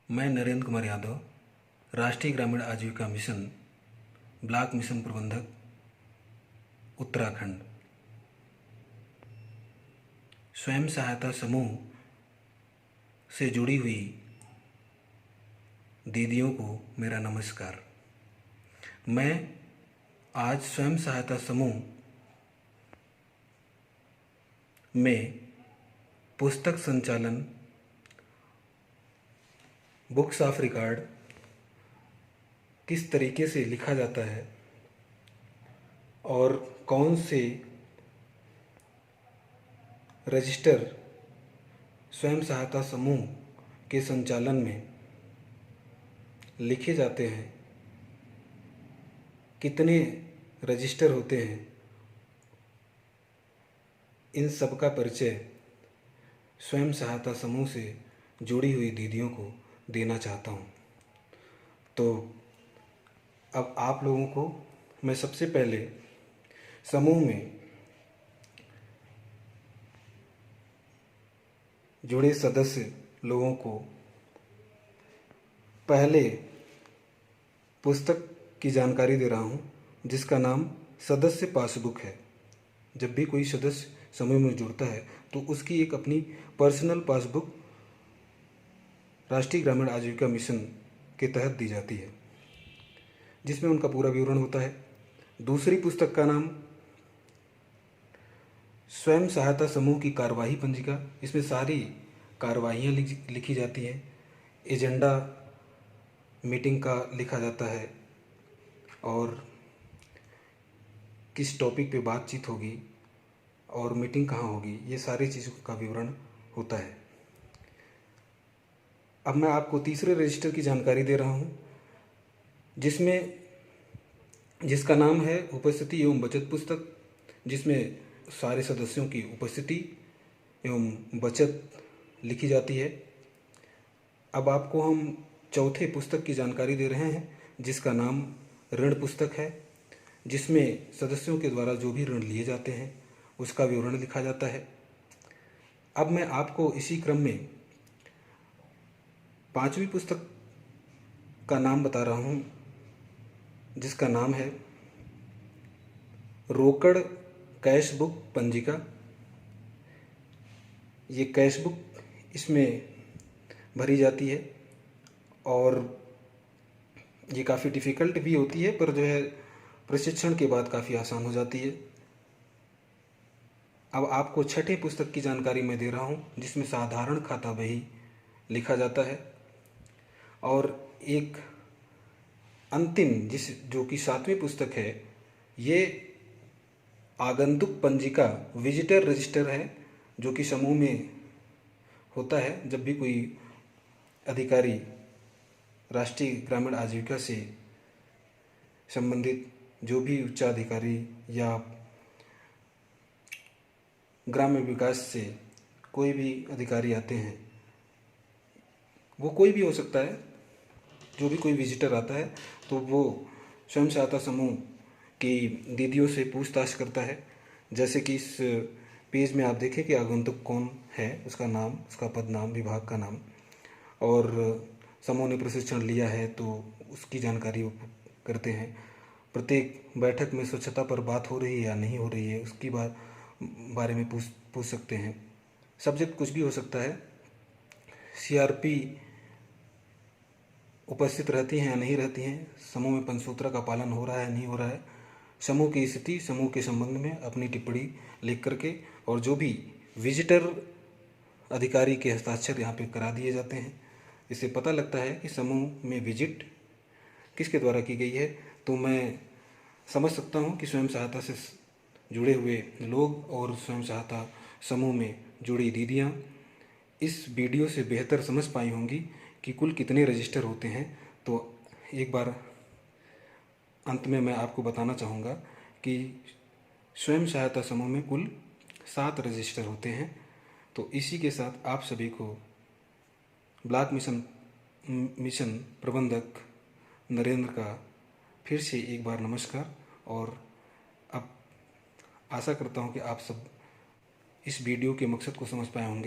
मैं नरेंद्र कुमार यादव, राष्ट्रीय ग्रामीण आजीविका मिशन ब्लॉक मिशन प्रबंधक, उत्तराखंड। स्वयं सहायता समूह से जुड़ी हुई दीदियों को मेरा नमस्कार। मैं आज स्वयं सहायता समूह में पुस्तक संचालन, बुक्स ऑफ रिकॉर्ड किस तरीके से लिखा जाता है और कौन से रजिस्टर स्वयं सहायता समूह के संचालन में लिखे जाते हैं, कितने रजिस्टर होते हैं, इन सब का परिचय स्वयं सहायता समूह से जुड़ी हुई दीदियों को देना चाहता हूँ। तो अब आप लोगों को मैं सबसे पहले समूह में जुड़े सदस्य लोगों को पहले पुस्तक की जानकारी दे रहा हूँ, जिसका नाम सदस्य पासबुक है। जब भी कोई सदस्य समूह में जुड़ता है तो उसकी एक अपनी पर्सनल पासबुक राष्ट्रीय ग्रामीण आजीविका मिशन के तहत दी जाती है, जिसमें उनका पूरा विवरण होता है। दूसरी पुस्तक का नाम स्वयं सहायता समूह की कार्यवाही पंजिका। इसमें सारी कार्यवाहियाँ लिखी जाती हैं, एजेंडा मीटिंग का लिखा जाता है और किस टॉपिक पे बातचीत होगी और मीटिंग कहाँ होगी, ये सारी चीज़ों का विवरण होता है। अब मैं आपको तीसरे रजिस्टर की जानकारी दे रहा हूँ, जिसका नाम है उपस्थिति एवं बचत पुस्तक, जिसमें सारे सदस्यों की उपस्थिति एवं बचत लिखी जाती है। अब आपको हम चौथे पुस्तक की जानकारी दे रहे हैं, जिसका नाम ऋण पुस्तक है, जिसमें सदस्यों के द्वारा जो भी ऋण लिए जाते हैं उसका विवरण लिखा जाता है। अब मैं आपको इसी क्रम में पांचवी पुस्तक का नाम बता रहा हूँ, जिसका नाम है रोकड़ कैश बुक पंजिका। ये कैश बुक इसमें भरी जाती है और ये काफ़ी डिफ़िकल्ट भी होती है, पर जो है प्रशिक्षण के बाद काफ़ी आसान हो जाती है। अब आपको छठे पुस्तक की जानकारी मैं दे रहा हूँ, जिसमें साधारण खाता बही लिखा जाता है। और एक अंतिम जो कि सातवीं पुस्तक है, ये आगंतुक पंजिका विजिटर रजिस्टर है, जो कि समूह में होता है जब भी कोई अधिकारी राष्ट्रीय ग्रामीण आजीविका से संबंधित जो भी उच्चाधिकारी या ग्राम्य विकास से कोई भी अधिकारी आते हैं, वो कोई भी हो सकता है, जो भी कोई विजिटर आता है तो वो स्वयं सहायता समूह की दीदियों से पूछताछ करता है। जैसे कि इस पेज में आप देखें कि आगंतुक कौन है, उसका नाम, उसका पद नाम, विभाग का नाम, और समूह ने प्रशिक्षण लिया है तो उसकी जानकारी वो करते हैं। प्रत्येक बैठक में स्वच्छता पर बात हो रही है या नहीं हो रही है, उसकी बारे में पूछ सकते हैं। सब्जेक्ट कुछ भी हो सकता है। सीआरपी उपस्थित रहती हैं या नहीं रहती हैं, समूह में पंचसूत्र का पालन हो रहा है नहीं हो रहा है, समूह की स्थिति, समूह के संबंध में अपनी टिप्पणी लिख करके, और जो भी विजिटर अधिकारी के हस्ताक्षर यहाँ पे करा दिए जाते हैं। इससे पता लगता है कि समूह में विजिट किसके द्वारा की गई है। तो मैं समझ सकता हूँ कि स्वयं सहायता से जुड़े हुए लोग और स्वयं सहायता समूह में जुड़ी दीदियाँ इस वीडियो से बेहतर समझ पाई होंगी कि कुल कितने रजिस्टर होते हैं। तो एक बार अंत में मैं आपको बताना चाहूँगा कि स्वयं सहायता समूह में कुल 7 रजिस्टर होते हैं। तो इसी के साथ आप सभी को ब्लॉक मिशन प्रबंधक नरेंद्र का फिर से एक बार नमस्कार। और अब आशा करता हूँ कि आप सब इस वीडियो के मकसद को समझ पाए होंगे।